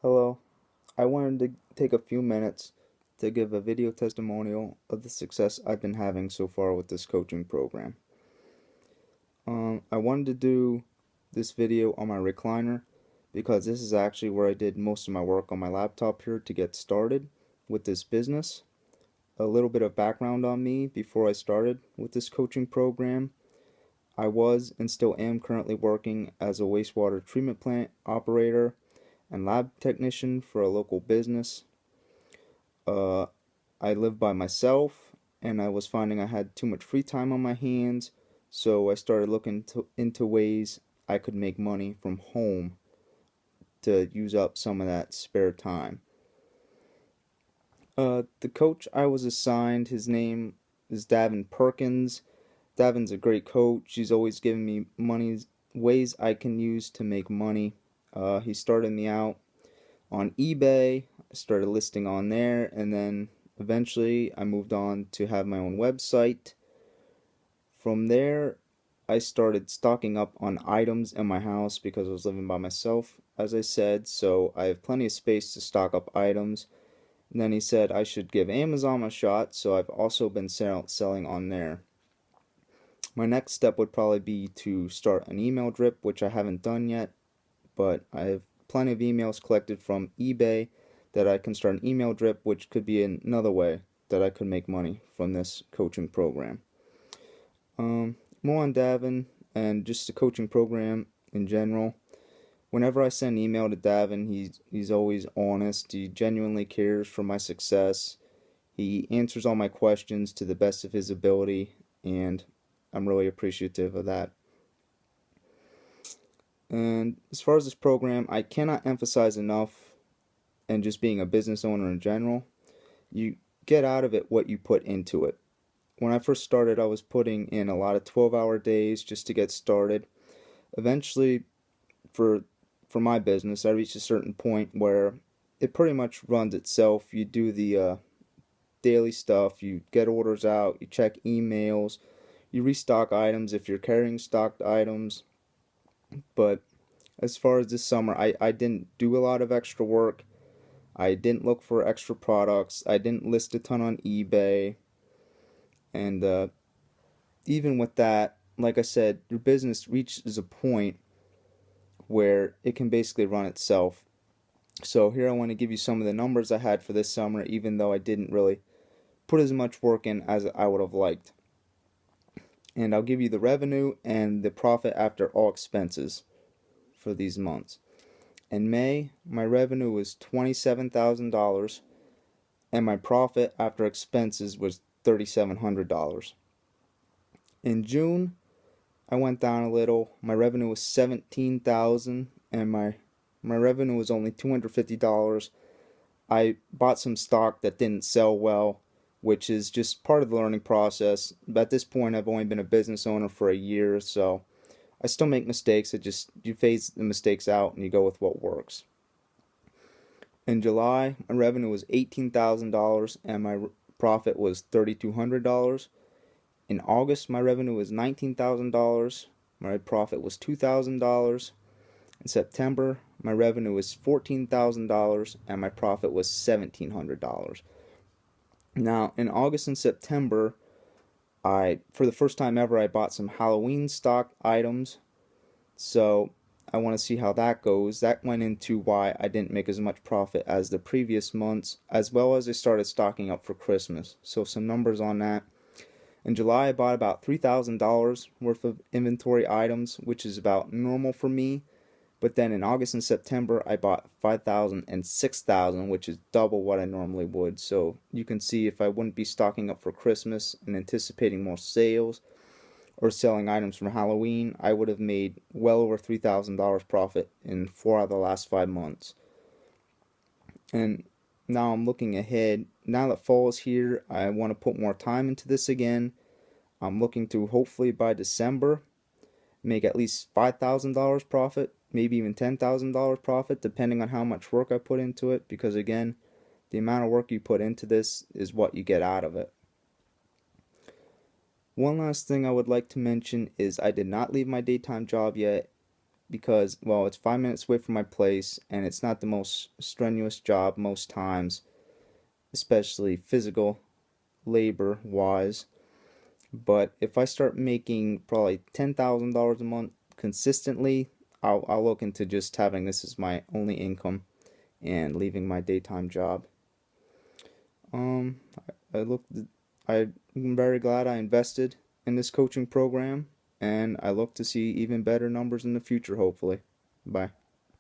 Hello, I wanted to take a few minutes to give a video testimonial of the success I've been having so far with this coaching program. I wanted to do this video on my recliner because this is actually where I did most of my work on my laptop here to get started with this business. A little bit of background on me before I started with this coaching program. I was and still am currently working as a wastewater treatment plant operator and lab technician for a local business. Uh, I live by myself, and I was finding I had too much free time on my hands, so I started looking into ways I could make money from home to use up some of that spare time. The coach I was assigned, his name is Davin Perkins. Davin's a great coach. He's always giving me ways I can use to make money. He started me out on eBay. I started listing on there, and then eventually I moved on to have my own website. From there, I started stocking up on items in my house because I was living by myself, as I said, so I have plenty of space to stock up items. And then he said I should give Amazon a shot, so I've also been selling on there. My next step would probably be to start an email drip, which I haven't done yet, but I have plenty of emails collected from eBay that I can start an email drip, which could be another way that I could make money from this coaching program. More on Davin and just the coaching program in general. Whenever I send an email to Davin, he's always honest. He genuinely cares for my success. He answers all my questions to the best of his ability, and I'm really appreciative of that. And as far as this program, I cannot emphasize enough, and just being a business owner in general, you get out of it what you put into it. When I first started, I was putting in a lot of 12-hour days just to get started. Eventually, for my business, I reached a certain point where it pretty much runs itself. You do the daily stuff, you get orders out, you check emails, you restock items if you're carrying stocked items. But as far as this summer, I didn't do a lot of extra work. I didn't look for extra products. I didn't list a ton on eBay. And even with that, like I said, your business reaches a point where it can basically run itself. So here I want to give you some of the numbers I had for this summer, even though I didn't really put as much work in as I would have liked. And I'll give you the revenue and the profit after all expenses for these months. In May, my revenue was $27,000, and my profit after expenses was $3,700. In June, I went down a little. My revenue was $17,000, and my revenue was only $250. I bought some stock that didn't sell well, which is just part of the learning process. But at this point, I've only been a business owner for a year, so I still make mistakes. You phase the mistakes out and you go with what works. In July, my revenue was $18,000 and my profit was $3,200. In August, my revenue was $19,000. My profit was $2,000. In September, my revenue was $14,000 and my profit was $1,700. Now, in August and September, for the first time ever, I bought some Halloween stock items. So I want to see how that goes. That went into why I didn't make as much profit as the previous months, as well as I started stocking up for Christmas. So some numbers on that. In July, I bought about $3,000 worth of inventory items, which is about normal for me. But then in August and September, I bought $5,000 and $6,000, which is double what I normally would. So you can see if I wouldn't be stocking up for Christmas and anticipating more sales or selling items from Halloween, I would have made well over $3,000 profit in 4 out of the last 5 months. And now I'm looking ahead. Now that fall is here, I want to put more time into this again. I'm looking to hopefully by December make at least $5,000 profit, maybe even $10,000 profit, depending on how much work I put into it, because again, the amount of work you put into this is what you get out of it. One last thing I would like to mention is I did not leave my daytime job yet. because, well, it's 5 minutes away from my place, and it's not the most strenuous job most times, especially physical labor wise. But if I start making probably $10,000 a month consistently, I'll look into just having this as my only income and leaving my daytime job. Um, I looked. I'm very glad I invested in this coaching program, and I look to see even better numbers in the future, hopefully. Bye.